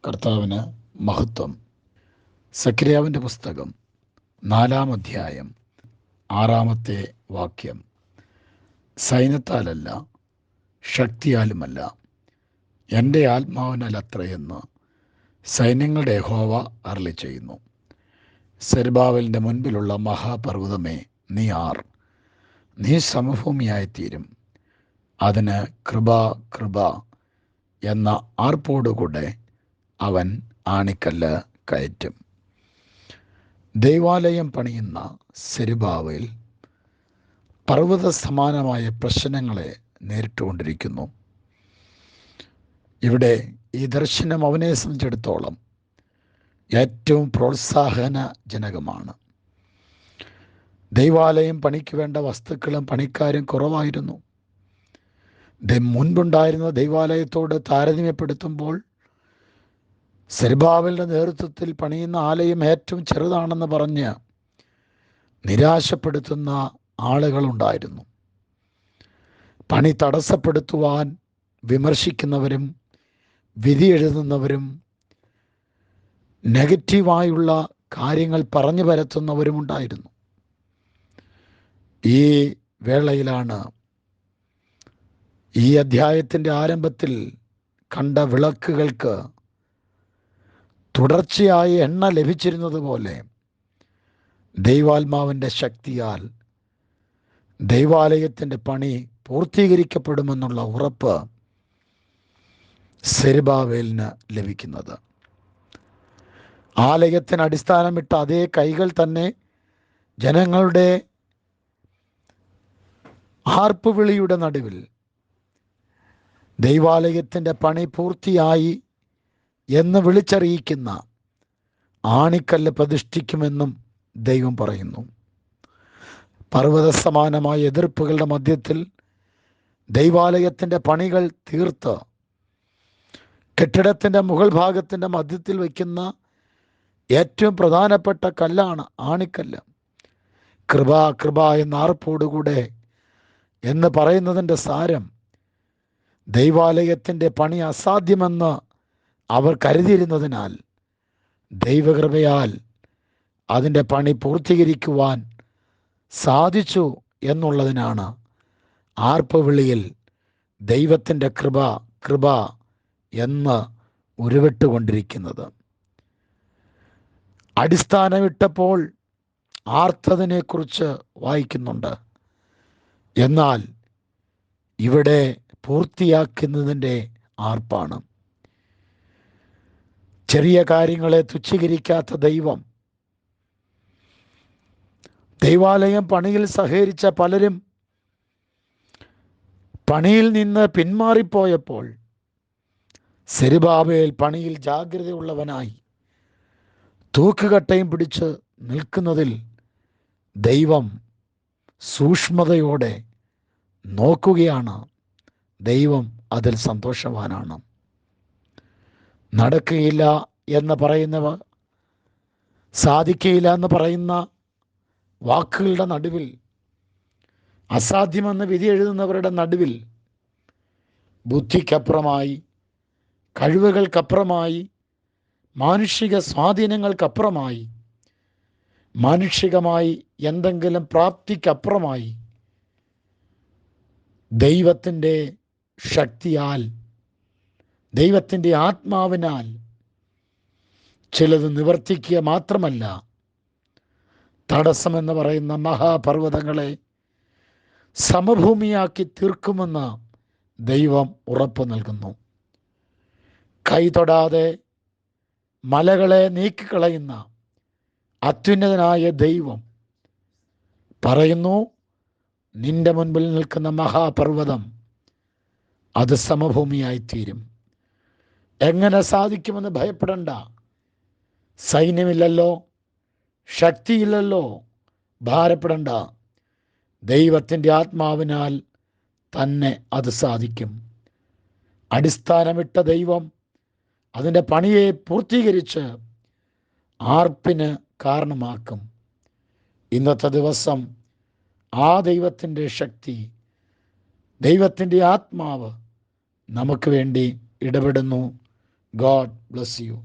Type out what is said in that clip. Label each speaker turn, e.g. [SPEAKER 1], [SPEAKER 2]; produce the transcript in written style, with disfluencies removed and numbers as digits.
[SPEAKER 1] കർത്താവിന് മഹത്വം. സക്രിയാവിൻ്റെ പുസ്തകം 4-ാം അധ്യായം 6-ാമത്തെ വാക്യം. സൈന്യത്താലല്ല, ശക്തിയാലുമല്ല, എൻ്റെ ആത്മാവിനാൽ അത്രയെന്ന് സൈന്യങ്ങളുടെ യഹോവ അരുളിച്ചെയ്യുന്നു. സെരുബ്ബാബേലിൻ്റെ മുൻപിലുള്ള മഹാപർവ്വതമേ, നീ ആർ? നീ സമഭൂമിയായിത്തീരും. അതിന് കൃപ കൃപ എന്ന ആർപ്പോടുകൂടെ അവൻ ആണിക്കല്ല് കയറ്റും. ദൈവാലയം പണിയുന്ന സെരുബ്ബാബേൽ പർവ്വത സമാനമായ പ്രശ്നങ്ങളെ നേരിട്ടുകൊണ്ടിരിക്കുന്നു. ഇവിടെ ഈ ദർശനം അവനെ സംബന്ധിച്ചിടത്തോളം ഏറ്റവും പ്രോത്സാഹനജനകമാണ്. ദൈവാലയം പണിക്ക് വേണ്ട വസ്തുക്കളും പണിക്കാരും കുറവായിരുന്നു. മുൻപുണ്ടായിരുന്ന ദൈവാലയത്തോട് താരതമ്യപ്പെടുത്തുമ്പോൾ സെരുബ്ബാബേലിൻ്റെ നേതൃത്വത്തിൽ പണിയുന്ന ആലയം ഏറ്റവും ചെറുതാണെന്ന് പറഞ്ഞ് നിരാശപ്പെടുത്തുന്ന ആളുകളുണ്ടായിരുന്നു. പണി തടസ്സപ്പെടുത്തുവാൻ വിമർശിക്കുന്നവരും വിധി എഴുതുന്നവരും നെഗറ്റീവായുള്ള കാര്യങ്ങൾ പറഞ്ഞു പരത്തുന്നവരുമുണ്ടായിരുന്നു. ഈ വേളയിലാണ് ഈ അധ്യായത്തിൻ്റെ ആരംഭത്തിൽ കണ്ട വിളക്കുകൾക്ക് തുടർച്ചയായി എണ്ണ ലഭിച്ചിരുന്നത് പോലെ ദൈവാത്മാവിൻ്റെ ശക്തിയാൽ ദൈവാലയത്തിൻ്റെ പണി പൂർത്തീകരിക്കപ്പെടുമെന്നുള്ള ഉറപ്പ് സെരുബ്ബാബേലിന് ലഭിക്കുന്നത്. ആലയത്തിന് അടിസ്ഥാനമിട്ട അതേ കൈകൾ തന്നെ ജനങ്ങളുടെ ആർപ്പുവിളിയുടെ നടുവിൽ ദൈവാലയത്തിൻ്റെ പണി പൂർത്തിയായി എന്ന് വിളിച്ചറിയിക്കുന്ന ആണിക്കല്ല് പ്രതിഷ്ഠിക്കുമെന്നും ദൈവം പറയുന്നു. പർവ്വത സമാനമായ എതിർപ്പുകളുടെ മധ്യത്തിൽ ദൈവാലയത്തിൻ്റെ പണികൾ തീർത്ത് കെട്ടിടത്തിൻ്റെ മുകൾ ഭാഗത്തിൻ്റെ മധ്യത്തിൽ വയ്ക്കുന്ന ഏറ്റവും പ്രധാനപ്പെട്ട കല്ലാണ് ആണിക്കല്ല്. കൃപ കൃപ എന്ന ആർപ്പോടുകൂടെ എന്ന് പറയുന്നതിൻ്റെ സാരം ദൈവാലയത്തിൻ്റെ പണി അസാധ്യമെന്ന് അവർ കരുതിയിരുന്നതിനാൽ ദൈവകൃപയാൽ അതിൻ്റെ പണി പൂർത്തീകരിക്കുവാൻ സാധിച്ചു എന്നുള്ളതിനാണ് ആർപ്പുവിളിയിൽ ദൈവത്തിൻ്റെ കൃപ കൃപ എന്ന് ഉരുവിട്ടുകൊണ്ടിരിക്കുന്നത്. അടിസ്ഥാനമിട്ടപ്പോൾ ആർത്തതിനെക്കുറിച്ച് വായിക്കുന്നുണ്ട്. എന്നാൽ ഇവിടെ പൂർത്തിയാക്കുന്നതിൻ്റെ ആർപ്പാണ്. ചെറിയ കാര്യങ്ങളെ തുച്ഛീകരിക്കാത്ത ദൈവം ദൈവാലയം പണിയിൽ സഹകരിച്ച പലരും പണിയിൽ നിന്ന് പിന്മാറിപ്പോയപ്പോൾ സെരുബ്ബാബേൽ പണിയിൽ ജാഗ്രതയുള്ളവനായി തൂക്കുകട്ടയും പിടിച്ച് നിൽക്കുന്നതിൽ ദൈവം സൂക്ഷ്മതയോടെ നോക്കുകയാണ്. ദൈവം അതിൽ സന്തോഷവാനാണ്. നടക്കുകയില്ല എന്ന് പറയുന്നവ, സാധിക്കുകയില്ല എന്ന് പറയുന്ന വാക്കുകളുടെ നടുവിൽ, അസാധ്യമെന്ന് വിധി എഴുതുന്നവരുടെ നടുവിൽ ബുദ്ധിക്കപ്പുറമായി, കഴിവുകൾക്കപ്പുറമായി, മാനുഷിക സ്വാധീനങ്ങൾക്കപ്പുറമായി, മാനുഷികമായി എന്തെങ്കിലും പ്രാപ്തിക്കപ്പുറമായി ദൈവത്തിൻ്റെ ശക്തിയാൽ, ദൈവത്തിൻ്റെ ആത്മാവിനാൽ ചിലത് നിവർത്തിക്കുക മാത്രമല്ല, തടസ്സമെന്ന് പറയുന്ന മഹാപർവ്വതങ്ങളെ സമഭൂമിയാക്കി തീർക്കുമെന്ന് ദൈവം ഉറപ്പ് നൽകുന്നു. കൈ തൊടാതെ മലകളെ നീക്കിക്കളയുന്ന അത്യുന്നതനായ ദൈവം പറയുന്നു, നിന്റെ മുൻപിൽ നിൽക്കുന്ന മഹാപർവ്വതം അത് സമഭൂമിയായിത്തീരും. എങ്ങനെ സാധിക്കുമെന്ന് ഭയപ്പെടണ്ട. സൈന്യമില്ലല്ലോ, ശക്തിയില്ലല്ലോ, ഭാരപ്പെടണ്ട. ദൈവത്തിൻ്റെ ആത്മാവിനാൽ തന്നെ അത് സാധിക്കും. അടിസ്ഥാനമിട്ട ദൈവം അതിൻ്റെ പണിയെ പൂർത്തീകരിച്ച് ആർപ്പിന് കാരണമാക്കും. ഇന്നത്തെ ദിവസം ആ ദൈവത്തിൻ്റെ ശക്തി, ദൈവത്തിൻ്റെ ആത്മാവ് നമുക്ക് വേണ്ടി ഇടപെടുന്നു. God bless you.